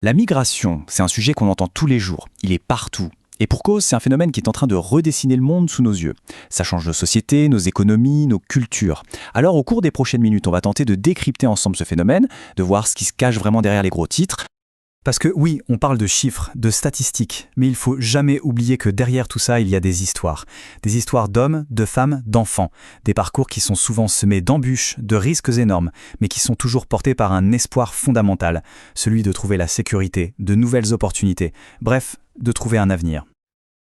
La migration, c'est un sujet qu'on entend tous les jours. Il est partout. Et pour cause, c'est un phénomène qui est en train de redessiner le monde sous nos yeux. Ça change nos sociétés, nos économies, nos cultures. Alors au cours des prochaines minutes, on va tenter de décrypter ensemble ce phénomène, de voir ce qui se cache vraiment derrière les gros titres. Parce que oui, on parle de chiffres, de statistiques, mais il faut jamais oublier que derrière tout ça, il y a des histoires. Des histoires d'hommes, de femmes, d'enfants. Des parcours qui sont souvent semés d'embûches, de risques énormes, mais qui sont toujours portés par un espoir fondamental, celui de trouver la sécurité, de nouvelles opportunités, bref, de trouver un avenir.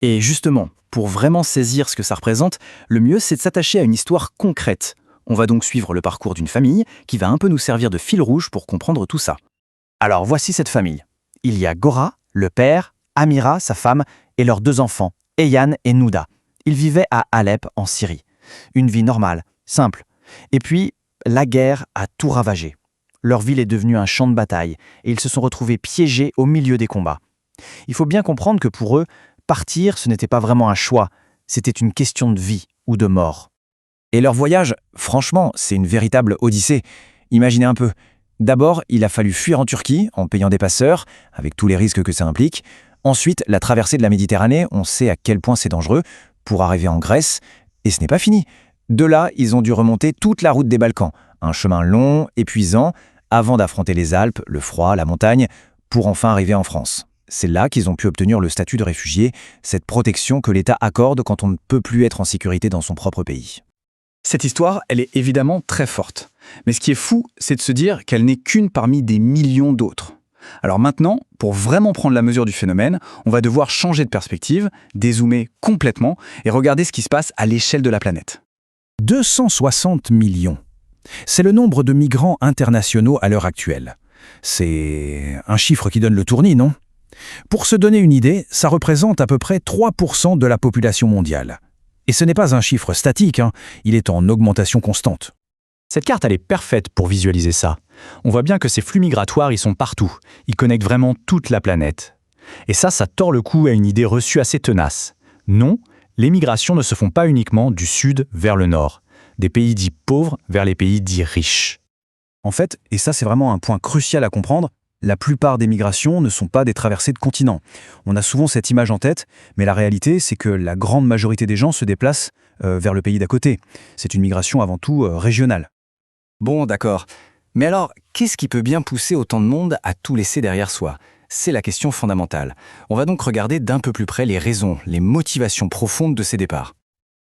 Et justement, pour vraiment saisir ce que ça représente, le mieux c'est de s'attacher à une histoire concrète. On va donc suivre le parcours d'une famille qui va un peu nous servir de fil rouge pour comprendre tout ça. Alors voici cette famille. Il y a Gora, le père, Amira, sa femme, et leurs 2 enfants, Eyane et Nouda. Ils vivaient à Alep, en Syrie. Une vie normale, simple. Et puis, la guerre a tout ravagé. Leur ville est devenue un champ de bataille, et ils se sont retrouvés piégés au milieu des combats. Il faut bien comprendre que pour eux, partir, ce n'était pas vraiment un choix, c'était une question de vie ou de mort. Et leur voyage, franchement, c'est une véritable odyssée. Imaginez un peu. D'abord, il a fallu fuir en Turquie en payant des passeurs, avec tous les risques que ça implique. Ensuite, la traversée de la Méditerranée, on sait à quel point c'est dangereux, pour arriver en Grèce. Et ce n'est pas fini. De là, ils ont dû remonter toute la route des Balkans, un chemin long, épuisant, avant d'affronter les Alpes, le froid, la montagne, pour enfin arriver en France. C'est là qu'ils ont pu obtenir le statut de réfugié, cette protection que l'État accorde quand on ne peut plus être en sécurité dans son propre pays. Cette histoire, elle est évidemment très forte. Mais ce qui est fou, c'est de se dire qu'elle n'est qu'une parmi des millions d'autres. Alors maintenant, pour vraiment prendre la mesure du phénomène, on va devoir changer de perspective, dézoomer complètement et regarder ce qui se passe à l'échelle de la planète. 260 millions. C'est le nombre de migrants internationaux à l'heure actuelle. C'est un chiffre qui donne le tournis, non? Pour se donner une idée, ça représente à peu près 3% de la population mondiale. Et ce n'est pas un chiffre statique, il est en augmentation constante. Cette carte, elle est parfaite pour visualiser ça. On voit bien que ces flux migratoires, ils sont partout. Ils connectent vraiment toute la planète. Et ça tord le cou à une idée reçue assez tenace. Non, les migrations ne se font pas uniquement du sud vers le nord, des pays dits pauvres vers les pays dits riches. En fait, et ça c'est vraiment un point crucial à comprendre, la plupart des migrations ne sont pas des traversées de continents. On a souvent cette image en tête, mais la réalité, c'est que la grande majorité des gens se déplacent vers le pays d'à côté. C'est une migration avant tout régionale. Bon, d'accord. Mais alors, qu'est-ce qui peut bien pousser autant de monde à tout laisser derrière soi? C'est la question fondamentale. On va donc regarder d'un peu plus près les raisons, les motivations profondes de ces départs.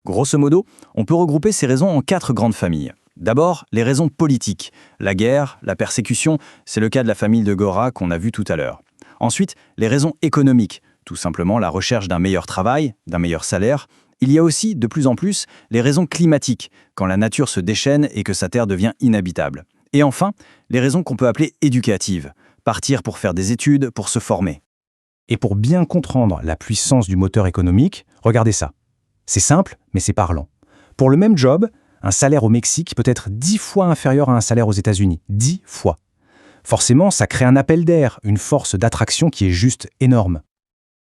Grosso modo, on peut regrouper ces raisons en 4 grandes familles. D'abord, les raisons politiques. La guerre, la persécution, c'est le cas de la famille de Gora qu'on a vu tout à l'heure. Ensuite, les raisons économiques. Tout simplement la recherche d'un meilleur travail, d'un meilleur salaire. Il y a aussi, de plus en plus, les raisons climatiques, quand la nature se déchaîne et que sa terre devient inhabitable. Et enfin, les raisons qu'on peut appeler éducatives. Partir pour faire des études, pour se former. Et pour bien comprendre la puissance du moteur économique, regardez ça. C'est simple, mais c'est parlant. Pour le même job, un salaire au Mexique peut être 10 fois inférieur à un salaire aux États-Unis. 10 fois. Forcément, ça crée un appel d'air, une force d'attraction qui est juste énorme.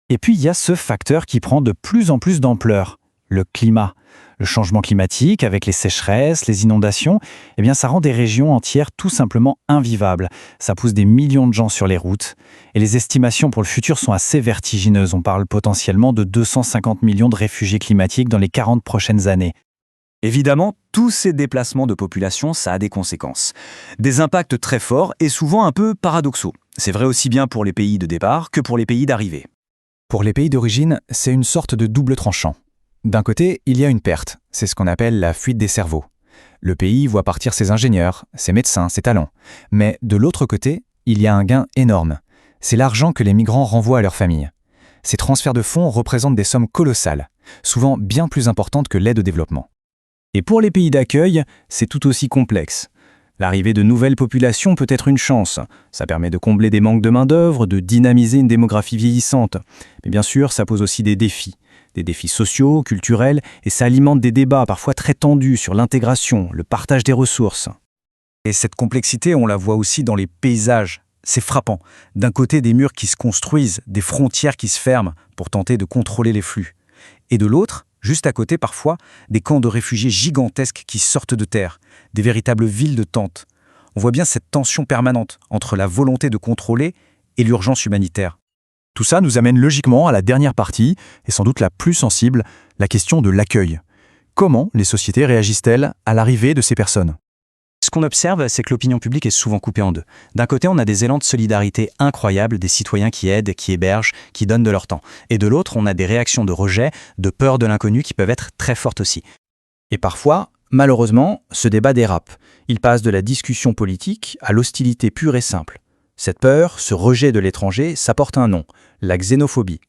Et puis, il y a ce facteur qui prend de plus en plus d'ampleur, le climat. Le changement climatique, avec les sécheresses, les inondations, ça rend des régions entières tout simplement invivables. Ça pousse des millions de gens sur les routes. Et les estimations pour le futur sont assez vertigineuses. On parle potentiellement de 250 millions de réfugiés climatiques dans les 40 prochaines années. Évidemment, tous ces déplacements de population, ça a des conséquences. Des impacts très forts et souvent un peu paradoxaux. C'est vrai aussi bien pour les pays de départ que pour les pays d'arrivée. Pour les pays d'origine, c'est une sorte de double tranchant. D'un côté, il y a une perte, c'est ce qu'on appelle la fuite des cerveaux. Le pays voit partir ses ingénieurs, ses médecins, ses talents. Mais de l'autre côté, il y a un gain énorme. C'est l'argent que les migrants renvoient à leurs familles. Ces transferts de fonds représentent des sommes colossales, souvent bien plus importantes que l'aide au développement. Et pour les pays d'accueil, c'est tout aussi complexe. L'arrivée de nouvelles populations peut être une chance. Ça permet de combler des manques de main-d'œuvre, de dynamiser une démographie vieillissante. Mais bien sûr, ça pose aussi des défis sociaux, culturels, et ça alimente des débats parfois très tendus sur l'intégration, le partage des ressources. Et cette complexité, on la voit aussi dans les paysages. C'est frappant. D'un côté, des murs qui se construisent, des frontières qui se ferment pour tenter de contrôler les flux. Et de l'autre, juste à côté parfois, des camps de réfugiés gigantesques qui sortent de terre, des véritables villes de tentes. On voit bien cette tension permanente entre la volonté de contrôler et l'urgence humanitaire. Tout ça nous amène logiquement à la dernière partie, et sans doute la plus sensible, la question de l'accueil. Comment les sociétés réagissent-elles à l'arrivée de ces personnes ? Ce qu'on observe, c'est que l'opinion publique est souvent coupée en deux. D'un côté, on a des élans de solidarité incroyables, des citoyens qui aident, qui hébergent, qui donnent de leur temps. Et de l'autre, on a des réactions de rejet, de peur de l'inconnu qui peuvent être très fortes aussi. Et parfois, malheureusement, ce débat dérape. Il passe de la discussion politique à l'hostilité pure et simple. Cette peur, ce rejet de l'étranger, ça porte un nom, la xénophobie.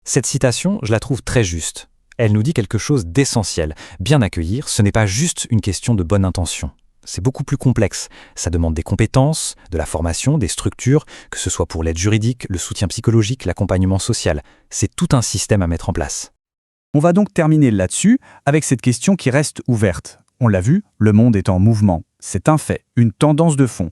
Cette citation, je la trouve très juste. Elle nous dit quelque chose d'essentiel. Bien accueillir, ce n'est pas juste une question de bonne intention. C'est beaucoup plus complexe. Ça demande des compétences, de la formation, des structures, que ce soit pour l'aide juridique, le soutien psychologique, l'accompagnement social. C'est tout un système à mettre en place. On va donc terminer là-dessus avec cette question qui reste ouverte. On l'a vu, le monde est en mouvement. C'est un fait, une tendance de fond.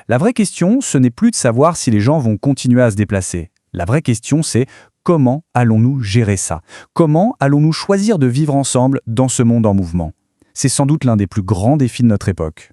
La vraie question, ce n'est plus de savoir si les gens vont continuer à se déplacer. La vraie question, c'est comment allons-nous gérer ça ? Comment allons-nous choisir de vivre ensemble dans ce monde en mouvement ? C'est sans doute l'un des plus grands défis de notre époque.